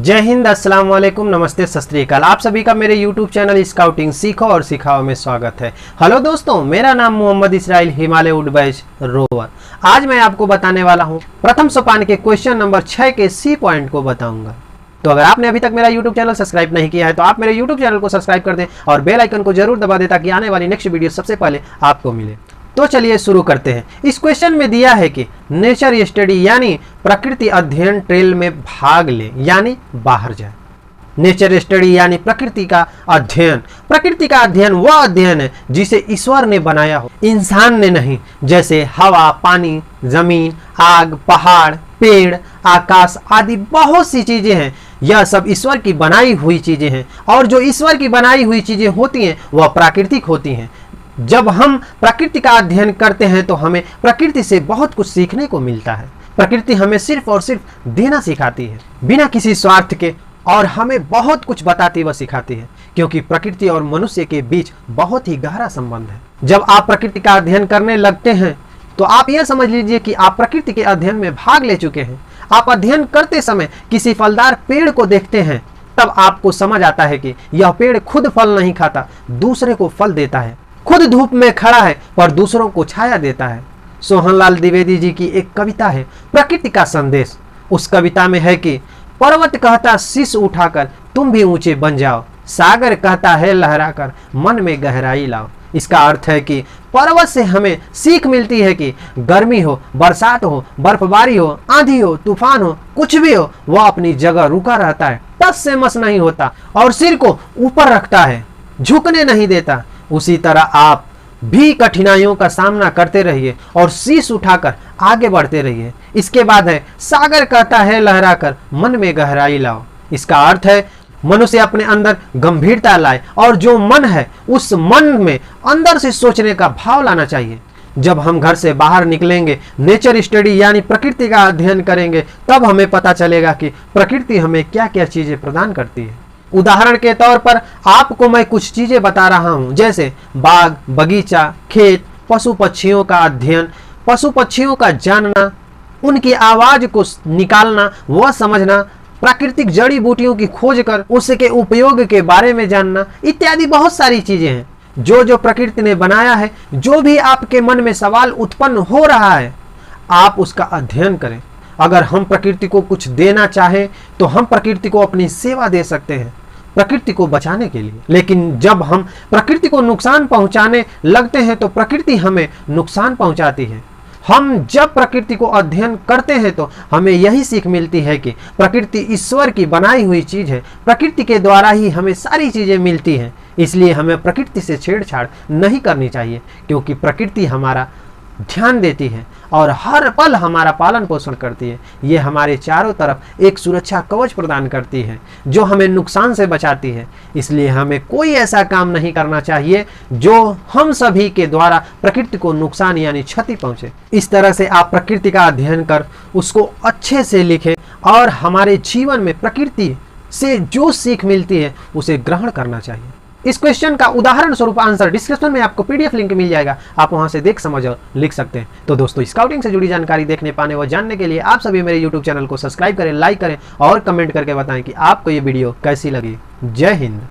जय हिंद, अस्सलाम वालेकुम, नमस्ते, सत श्री अकाल। आप सभी का मेरे YouTube चैनल स्काउटिंग सीखो और सिखाओ में स्वागत है। हेलो दोस्तों, मेरा नाम मोहम्मद इसराइल हिमालय वुड बैच रोवर। आज मैं आपको बताने वाला हूं प्रथम सोपान के क्वेश्चन नंबर 6 के सी पॉइंट को बताऊंगा। तो अगर आपने अभी तक मेरा YouTube चैनल सब्सक्राइब नहीं किया है तो आप मेरे YouTube चैनल को सब्सक्राइब कर दें और बेल आइकन को जरूर दबा दें ताकि आने वाली नेक्स्ट वीडियो सबसे पहले आपको मिले। तो चलिए शुरू करते हैं। इस क्वेश्चन में दिया है कि नेचर स्टडी यानी प्रकृति अध्ययन ट्रेल में भाग ले यानी बाहर जाए। नेचर स्टडी यानी प्रकृति का अध्ययन। प्रकृति का अध्ययन वह अध्ययन है जिसे ईश्वर ने बनाया हो, इंसान ने नहीं। जैसे हवा, पानी, जमीन, आग, पहाड़, पेड़, आकाश आदि बहुत सी चीजें हैं। यह सब ईश्वर की बनाई हुई चीजें हैं और जो ईश्वर की बनाई हुई चीजें होती हैं वह प्राकृतिक होती हैं। जब हम प्रकृति का अध्ययन करते हैं तो हमें प्रकृति से बहुत कुछ सीखने को मिलता है। प्रकृति हमें सिर्फ और सिर्फ देना सिखाती है बिना किसी स्वार्थ के, और हमें बहुत कुछ बताती व सिखाती है, क्योंकि प्रकृति और मनुष्य के बीच बहुत ही गहरा संबंध है। जब आप प्रकृति का अध्ययन करने लगते हैं तो आप यह समझ लीजिए कि आप प्रकृति के अध्ययन में भाग ले चुके हैं। आप अध्ययन करते समय किसी फलदार पेड़ को देखते हैं तब आपको समझ आता है कि यह पेड़ खुद फल नहीं खाता, दूसरे को फल देता है। खुद धूप में खड़ा है पर दूसरों को छाया देता है। सोहनलाल द्विवेदी जी की एक कविता है प्रकृति का संदेश। उस कविता में है कि पर्वत कहता शीश उठाकर तुम भी ऊंचे बन जाओ, सागर कहता है लहराकर मन में गहराई लाओ। इसका अर्थ है कि पर्वत से हमें सीख मिलती है कि गर्मी हो, बरसात हो, बर्फबारी हो, आंधी हो, तूफान हो, कुछ भी हो, वह अपनी जगह रुका रहता है, टस से मस नहीं होता और सिर को ऊपर रखता है, झुकने नहीं देता। उसी तरह आप भी कठिनाइयों का सामना करते रहिए और शीश उठाकर आगे बढ़ते रहिए। इसके बाद है सागर कहता है लहराकर मन में गहराई लाओ। इसका अर्थ है मनुष्य अपने अंदर गंभीरता लाए और जो मन है उस मन में अंदर से सोचने का भाव लाना चाहिए। जब हम घर से बाहर निकलेंगे, नेचर स्टडी यानी प्रकृति का अध्ययन करेंगे, तब हमें पता चलेगा कि प्रकृति हमें क्या क्या चीजें प्रदान करती है। उदाहरण के तौर पर आपको मैं कुछ चीजें बता रहा हूं, जैसे बाग, बगीचा, खेत, पशु पक्षियों का अध्ययन, पशु पक्षियों का जानना, उनकी आवाज को निकालना व समझना, प्राकृतिक जड़ी बूटियों की खोज कर उसके उपयोग के बारे में जानना, इत्यादि बहुत सारी चीजें हैं जो प्रकृति ने बनाया है। जो भी आपके मन में सवाल उत्पन्न हो रहा है आप उसका अध्ययन करें। अगर हम प्रकृति को कुछ देना चाहें तो हम प्रकृति को अपनी सेवा दे सकते हैं प्रकृति को बचाने के लिए। लेकिन जब हम प्रकृति को नुकसान पहुंचाने लगते हैं तो प्रकृति हमें नुकसान पहुंचाती है। हम जब प्रकृति को अध्ययन करते हैं तो हमें यही सीख मिलती है कि प्रकृति ईश्वर की बनाई हुई चीज है। प्रकृति के द्वारा ही हमें सारी चीजें मिलती हैं। इसलिए हमें प्रकृति से छेड़छाड़ नहीं करनी चाहिए, क्योंकि प्रकृति हमारा ध्यान देती है और हर पल हमारा पालन पोषण करती है। ये हमारे चारों तरफ एक सुरक्षा कवच प्रदान करती है जो हमें नुकसान से बचाती है। इसलिए हमें कोई ऐसा काम नहीं करना चाहिए जो हम सभी के द्वारा प्रकृति को नुकसान यानी क्षति पहुंचे। इस तरह से आप प्रकृति का अध्ययन कर उसको अच्छे से लिखें और हमारे जीवन में प्रकृति से जो सीख मिलती है उसे ग्रहण करना चाहिए। इस क्वेश्चन का उदाहरण स्वरूप आंसर डिस्क्रिप्शन में आपको PDF लिंक मिल जाएगा, आप वहां से देख समझ और लिख सकते हैं। तो दोस्तों, स्काउटिंग से जुड़ी जानकारी देखने, पाने व जानने के लिए आप सभी मेरे YouTube चैनल को सब्सक्राइब करें, लाइक करें और कमेंट करके बताएं कि आपको ये वीडियो कैसी लगी। जय हिंद।